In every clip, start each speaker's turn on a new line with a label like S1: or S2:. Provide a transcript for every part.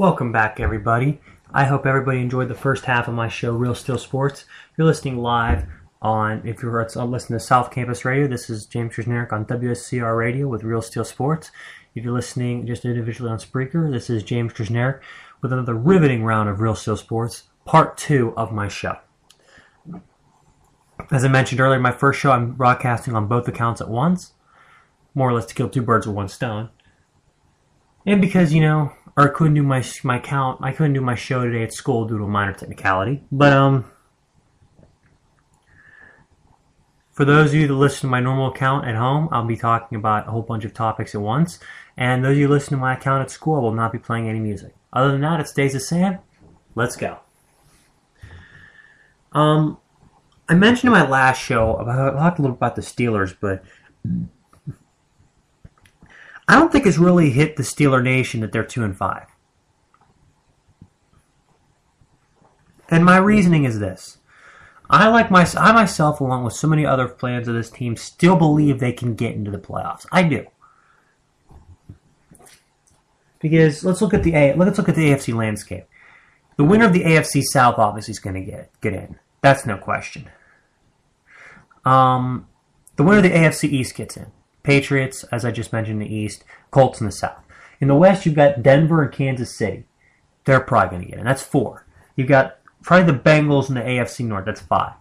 S1: Welcome back, everybody. I hope everybody enjoyed the first half of my show, Real Steel Sports. You're listening live on, if you're listening to South Campus Radio, this is James Krasnerick on WSCR Radio with Real Steel Sports. If you're listening just individually on Spreaker, this is James Krasnerick with another riveting round of Real Steel Sports, part 2 of my show. As I mentioned earlier, my first show, I'm broadcasting on both accounts at once, more or less to kill two birds with one stone. And because, I couldn't do my count. I couldn't do my show today at school due to a minor technicality. But for those of you that listen to my normal account at home, I'll be talking about a whole bunch of topics at once. And those of you who listen to my account at school, I will not be playing any music. Other than that, it stays the same. Let's go. I mentioned in my last show I talked a little about the Steelers, but I don't think it's really hit the Steeler Nation that they're 2-5. And my reasoning is this. I myself, along with so many other fans of this team, still believe they can get into the playoffs. I do. Because let's look at the AFC landscape. The winner of the AFC South obviously is going to get in. That's no question. The winner of the AFC East gets in. Patriots, as I just mentioned, in the East. Colts in the South. In the West, you've got Denver and Kansas City. They're probably going to get in. That's 4. You've got probably the Bengals in the AFC North. That's 5.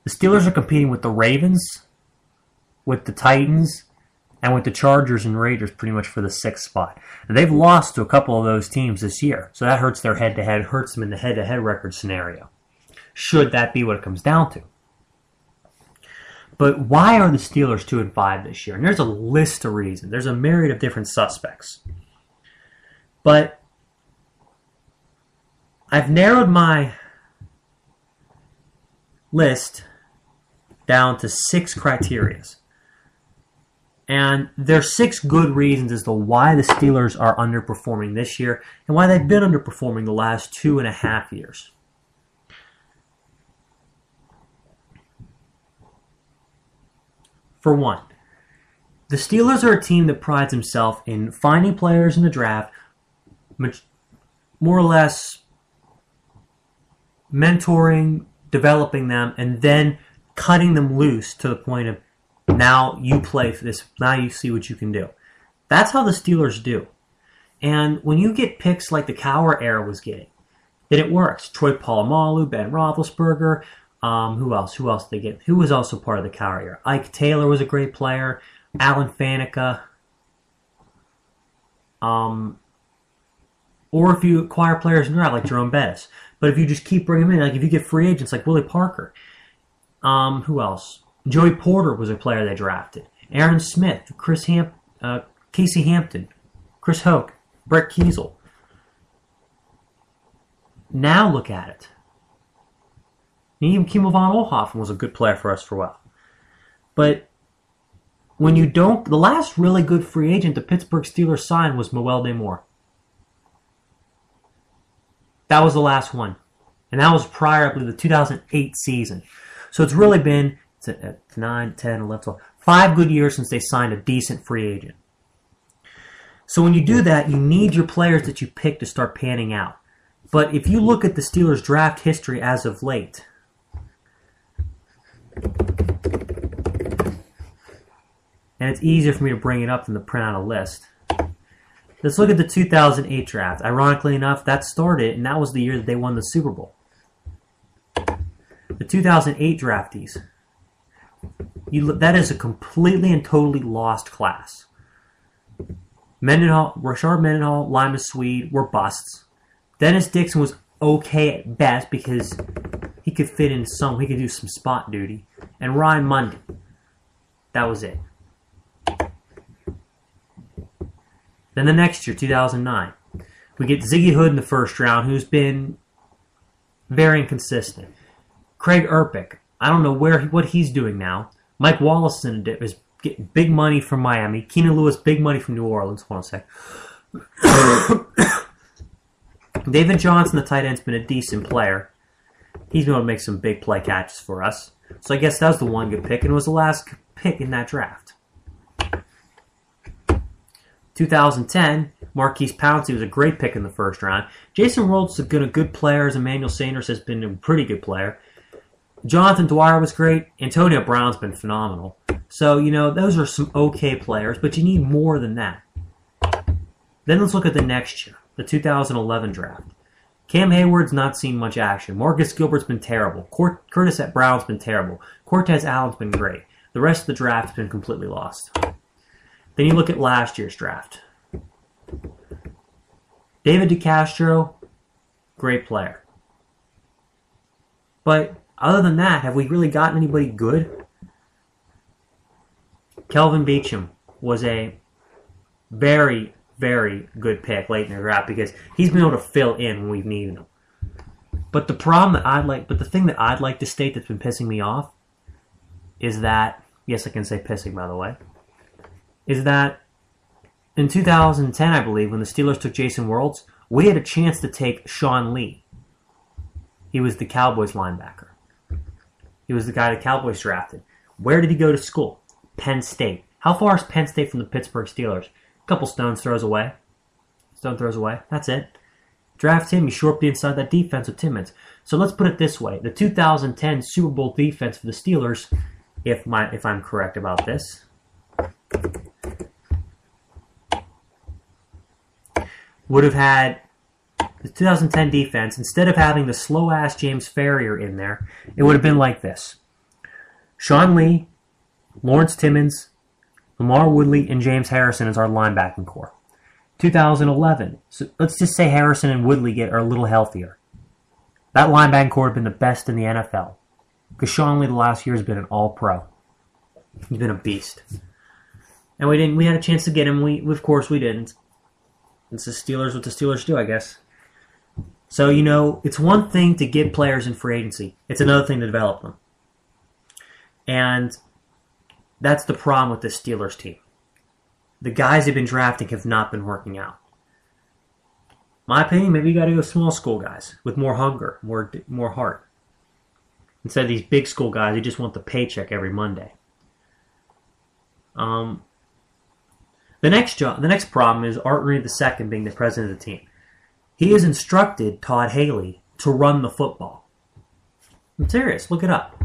S1: The Steelers are competing with the Ravens, with the Titans, and with the Chargers and Raiders pretty much for the 6th spot. And they've lost to a couple of those teams this year. So that hurts their head-to-head, hurts them in the head-to-head record scenario. Should that be what it comes down to. But why are the Steelers 2-5 this year? And there's a list of reasons. There's a myriad of different suspects. But I've narrowed my list down to 6 criteria. And there's 6 good reasons as to why the Steelers are underperforming this year and why they've been underperforming the last 2.5 years. For one, the Steelers are a team that prides themselves in finding players in the draft, more or less mentoring, developing them, and then cutting them loose to the point of now you play for this, now you see what you can do. That's how the Steelers do. And when you get picks like the Cowher era was getting, then it works. Troy Polamalu, Ben Roethlisberger. Who else did they get? Who was also part of the Cowher era? Ike Taylor was a great player. Alan Faneca. Or if you acquire players in the draft like Jerome Bettis. But if you just keep bringing them in, like if you get free agents like Willie Parker. Who else? Joey Porter was a player they drafted. Aaron Smith, Casey Hampton, Chris Hoke, Brett Kiesel. Now look at it. Even Kimo von Oelhoffen was a good player for us for a while. But when you don't... The last really good free agent the Pittsburgh Steelers signed was Moelde Moore. That was the last one. And that was prior, I believe, to the 2008 season. So it's really been 9, 10, 11, 12, 5 good years since they signed a decent free agent. So when you do that, you need your players that you pick to start panning out. But if you look at the Steelers' draft history as of late... And it's easier for me to bring it up than to print out a list. Let's look at the 2008 draft. Ironically enough, that started, and that was the year that they won the Super Bowl. The 2008 draftees. That is a completely and totally lost class. Rashard Mendenhall, Lima Swede were busts. Dennis Dixon was okay at best because he could fit in he could do some spot duty. And Ryan Mundy. That was it. Then the next year, 2009, we get Ziggy Hood in the first round, who's been very inconsistent. Craig Erpic, I don't know what he's doing now. Mike Wallace is getting big money from Miami. Keenan Lewis, big money from New Orleans. Hold on a sec. David Johnson, the tight end's been a decent player. He's going to make some big play catches for us. So I guess that was the one good pick, and it was the last pick in that draft. 2010, Marquise Pouncey was a great pick in the first round. Jason World's been a good player, as Emmanuel Sanders has been a pretty good player. Jonathan Dwyer was great. Antonio Brown's been phenomenal. So, those are some okay players, but you need more than that. Then let's look at the next year, the 2011 draft. Cam Hayward's not seen much action. Marcus Gilbert's been terrible. Curtis Brown's been terrible. Cortez Allen's been great. The rest of the draft's been completely lost. Then you look at last year's draft. David DeCastro, great player. But other than that, have we really gotten anybody good? Kelvin Beachum was a very, very good pick late in the draft because he's been able to fill in when we've needed him. But the thing that I'd like to state that's been pissing me off is that, yes, I can say pissing, by the way, is that in 2010, I believe, when the Steelers took Jason Worlds, we had a chance to take Sean Lee. He was the Cowboys linebacker. He was the guy the Cowboys drafted. Where did he go to school? Penn State. How far is Penn State from the Pittsburgh Steelers? A couple stone throws away. That's it. Draft him. You shore up the inside of that defense with Timmons. So let's put it this way. The 2010 Super Bowl defense for the Steelers, if I'm correct about this, would have had the 2010 defense, instead of having the slow-ass James Ferrier in there, it would have been like this. Sean Lee, Lawrence Timmons, Lamar Woodley, and James Harrison as our linebacking core. 2011, so let's just say Harrison and Woodley are a little healthier. That linebacking core would have been the best in the NFL. Because Sean Lee the last year has been an all-pro. He's been a beast. And we had a chance to get him. Of course we didn't. It's the Steelers, what the Steelers do, I guess. So, it's one thing to get players in free agency. It's another thing to develop them. And that's the problem with the Steelers team. The guys they've been drafting have not been working out. My opinion, maybe you got to go small school guys with more hunger, more heart. Instead of these big school guys who just want the paycheck every Monday. The next problem is Art Reed II being the president of the team. He has instructed Todd Haley to run the football. I'm serious. Look it up.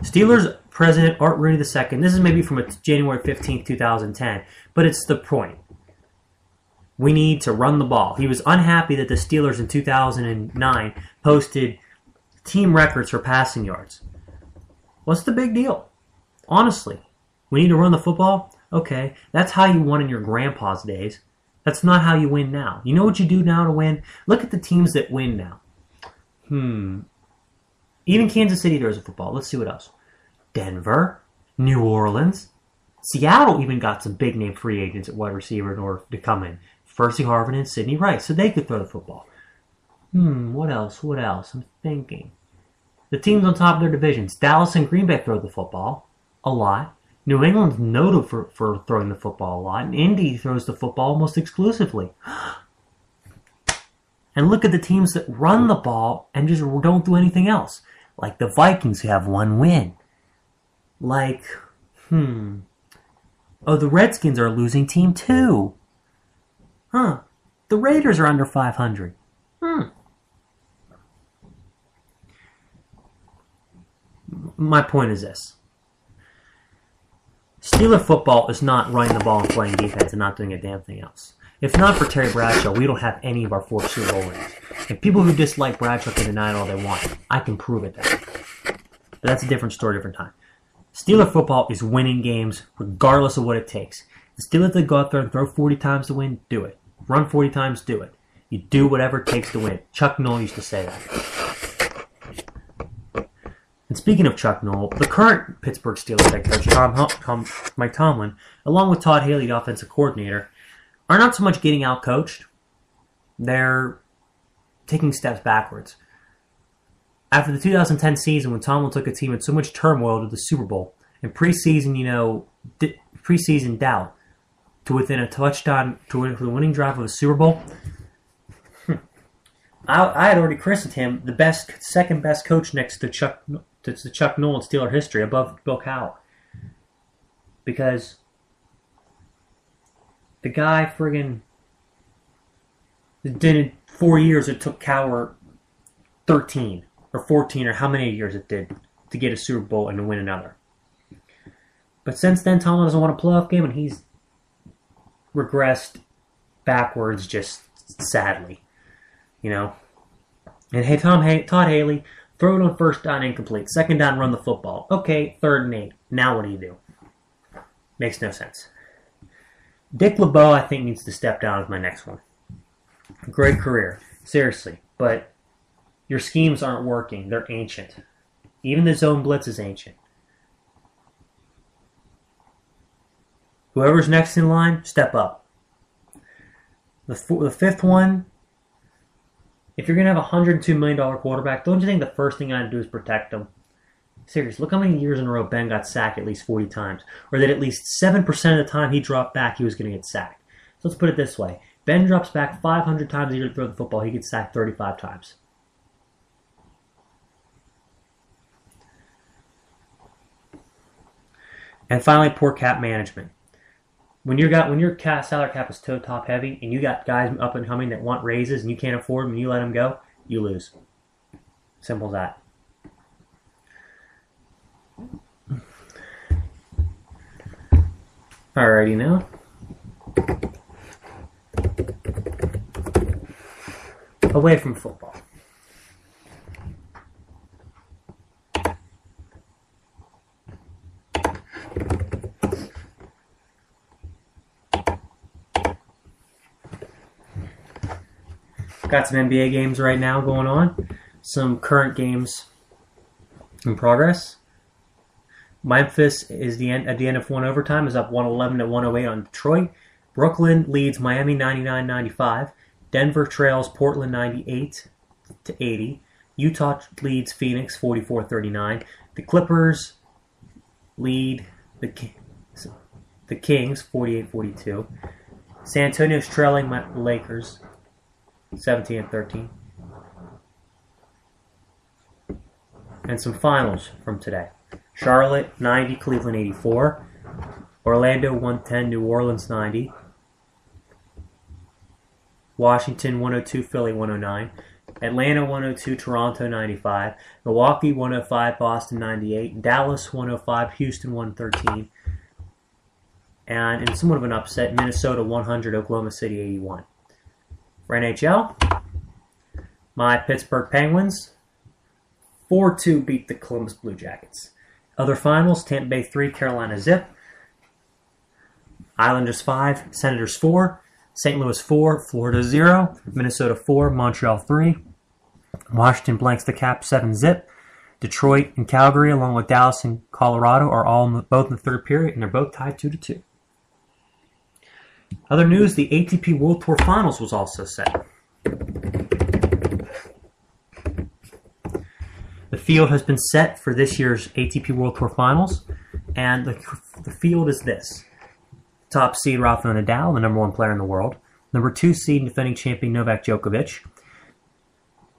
S1: Steelers president Art Rooney II. This is maybe from January 15th, 2010, but it's the point. We need to run the ball. He was unhappy that the Steelers in 2009 posted team records for passing yards. What's the big deal? Honestly, we need to run the football? Okay, that's how you won in your grandpa's days. That's not how you win now. You know what you do now to win? Look at the teams that win now. Even Kansas City throws a football. Let's see what else. Denver, New Orleans, Seattle even got some big-name free agents at wide receiver in order to come in. Percy Harvin and Sidney Rice, so they could throw the football. What else? I'm thinking. The teams on top of their divisions. Dallas and Green Bay throw the football a lot. New England's noted for throwing the football a lot. And Indy throws the football almost exclusively. And look at the teams that run the ball and just don't do anything else. Like the Vikings, who have one win. The Redskins are a losing team too. The Raiders are under 500. My point is this. Steeler football is not running the ball and playing defense and not doing a damn thing else. If not for Terry Bradshaw, we don't have any of our 4 Super Bowl rings. And people who dislike Bradshaw can deny it all they want. I can prove it then. But that's a different story, different time. Steeler football is winning games regardless of what it takes. The Steelers that go out there and throw 40 times to win, do it. Run 40 times, do it. You do whatever it takes to win. Chuck Noll used to say that. And speaking of Chuck Noll, the current Pittsburgh Steelers head coach, Mike Tomlin, along with Todd Haley, the offensive coordinator, are not so much getting out-coached. They're taking steps backwards. After the 2010 season, when Tomlin took a team in so much turmoil to the Super Bowl, and preseason doubt, to within a touchdown, to the winning drive of the Super Bowl, I had already christened him the second best coach next to Chuck Noll in Steeler history, above Bill Cowher, because the guy friggin' did it 4 years. It took Cowher 13 or 14 or how many years it did to get a Super Bowl and to win another. But since then, Tomlin doesn't want a playoff game, and he's regressed backwards just sadly. You know? And hey, Todd Haley, throw it on first down, incomplete. Second down, run the football. Okay, 3rd and 8. Now what do you do? Makes no sense. Dick LeBeau, I think, needs to step down as my next one. Great career. Seriously. But your schemes aren't working. They're ancient. Even the zone blitz is ancient. Whoever's next in line, step up. The 5th one, if you're going to have a $102 million quarterback, don't you think the first thing I would do is protect him? Seriously, look how many years in a row Ben got sacked at least 40 times. Or that at least 7% of the time he dropped back, he was going to get sacked. So let's put it this way. Ben drops back 500 times a year to throw the football. He gets sacked 35 times. And finally, poor cap management. When your salary cap is toe top heavy and you got guys up and coming that want raises and you can't afford them and you let them go, you lose. Simple as that. Alrighty now. Away from football. Got some NBA games right now going on. Some current games in progress. Memphis is at the end of one overtime is up 111 to 108 on Detroit. Brooklyn leads Miami 99-95. Denver trails Portland 98 to 80. Utah leads Phoenix 44-39. The Clippers lead the Kings 48-42. San Antonio's trailing the Lakers 17-13. And some finals from today. Charlotte 90, Cleveland 84. Orlando 110, New Orleans 90. Washington 102, Philly 109. Atlanta 102, Toronto 95. Milwaukee 105, Boston 98. Dallas 105, Houston 113. And in somewhat of an upset, Minnesota 100, Oklahoma City 81. For NHL, my Pittsburgh Penguins 4-2 beat the Columbus Blue Jackets. Other finals, Tampa Bay 3, Carolina Zip. Islanders 5, Senators 4. St. Louis 4, Florida 0. Minnesota 4, Montreal 3. Washington blanks the Caps 7-0. Detroit and Calgary, along with Dallas and Colorado, are both in the third period, and they're both tied 2-2. Other news, the ATP World Tour Finals was also set. The field has been set for this year's ATP World Tour Finals, and the field is this. Top seed Rafael Nadal, the number 1 player in the world. Number 2 seed and defending champion Novak Djokovic.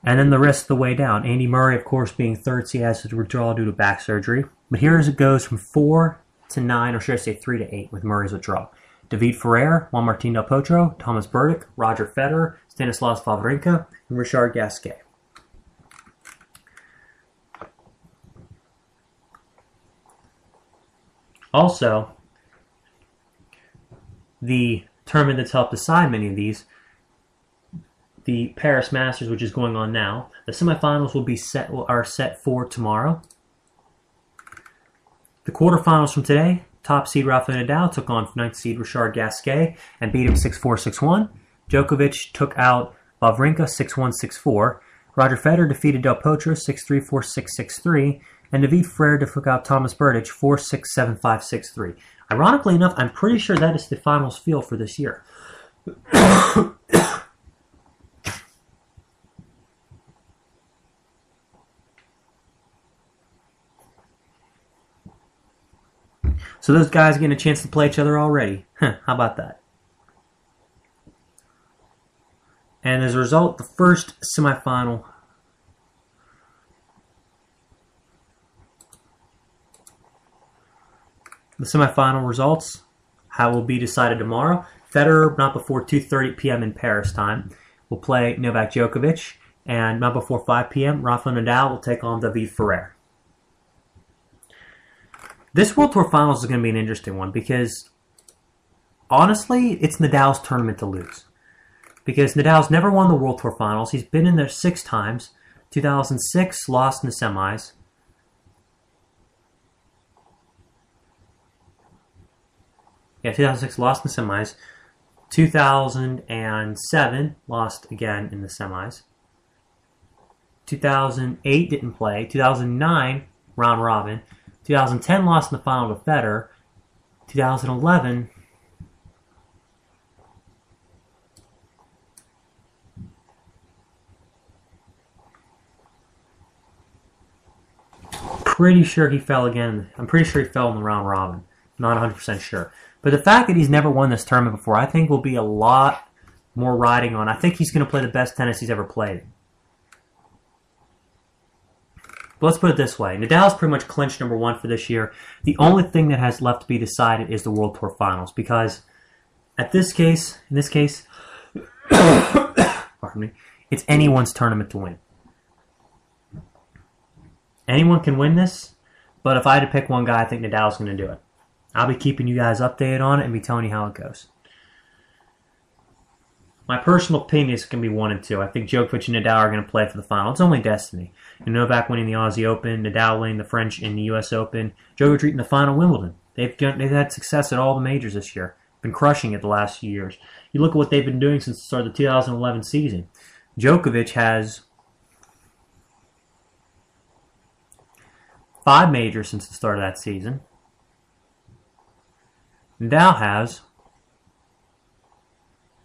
S1: And then the rest of the way down. Andy Murray, of course, being 3rd seed, has to withdraw due to back surgery. But here as it goes from 4 to 9, or should I say 3 to 8, with Murray's withdrawal. David Ferrer, Juan Martín del Potro, Thomas Berdych, Roger Federer, Stanislas Wawrinka, and Richard Gasquet. Also, the tournament that's helped decide many of these, the Paris Masters, which is going on now, the semifinals are set for tomorrow. The quarterfinals from today, top seed Rafael Nadal took on 9th seed Richard Gasquet and beat him 6-4, 6-1. Djokovic took out Wawrinka 6-1, 6-4. Roger Federer defeated Del Potro 6-3, 4-6, 6-3. And David Ferrer took out Thomas Berdych 4-6, 7-5, 6-3. Ironically enough, I'm pretty sure that is the finals field for this year. So those guys getting a chance to play each other already. How about that? And as a result, the first semifinal results will be decided tomorrow. Federer, not before 2:30 p.m. in Paris time, will play Novak Djokovic, and not before 5 p.m., Rafael Nadal will take on David Ferrer. This World Tour Finals is going to be an interesting one because, honestly, it's Nadal's tournament to lose. Because Nadal's never won the World Tour Finals. He's been in there 6 times. 2006, lost in the semis. Yeah, 2006, lost in the semis. 2007, lost again in the semis. 2008, didn't play. 2009, round robin. 2010, lost in the final to Federer. 2011, pretty sure he fell again. I'm pretty sure he fell in the round robin. Not 100% sure. But the fact that he's never won this tournament before, I think will be a lot more riding on. I think he's going to play the best tennis he's ever played. But let's put it this way. Nadal's pretty much clinched number 1 for this year. The only thing that has left to be decided is the World Tour Finals. Because in this case, pardon me, it's anyone's tournament to win. Anyone can win this, but if I had to pick one guy, I think Nadal's going to do it. I'll be keeping you guys updated on it and be telling you how it goes. My personal opinion is going to be 1 and 2. I think Djokovic and Nadal are going to play for the final. It's only destiny. And Novak winning the Aussie Open, Nadal winning the French and the U.S. Open, Djokovic reaching the final Wimbledon. They've had success at all the majors this year. Been crushing it the last few years. You look at what they've been doing since the start of the 2011 season. Djokovic has 5 majors since the start of that season. Nadal has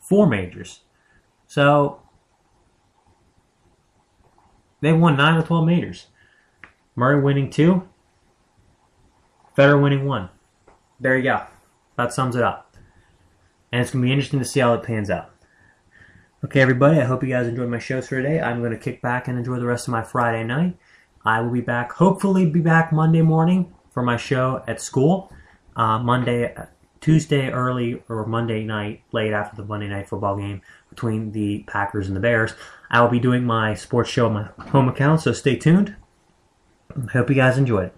S1: 4 majors. So, they've won 9 of 12 majors. Murray winning 2. Federer winning 1. There you go. That sums it up. And it's going to be interesting to see how it pans out. Okay, everybody, I hope you guys enjoyed my shows for today. I'm going to kick back and enjoy the rest of my Friday night. I will be back, hopefully be back Monday morning for my show at school. Tuesday early or Monday night, late after the Monday night football game between the Packers and the Bears. I will be doing my sports show on my home account, so stay tuned. I hope you guys enjoyed it.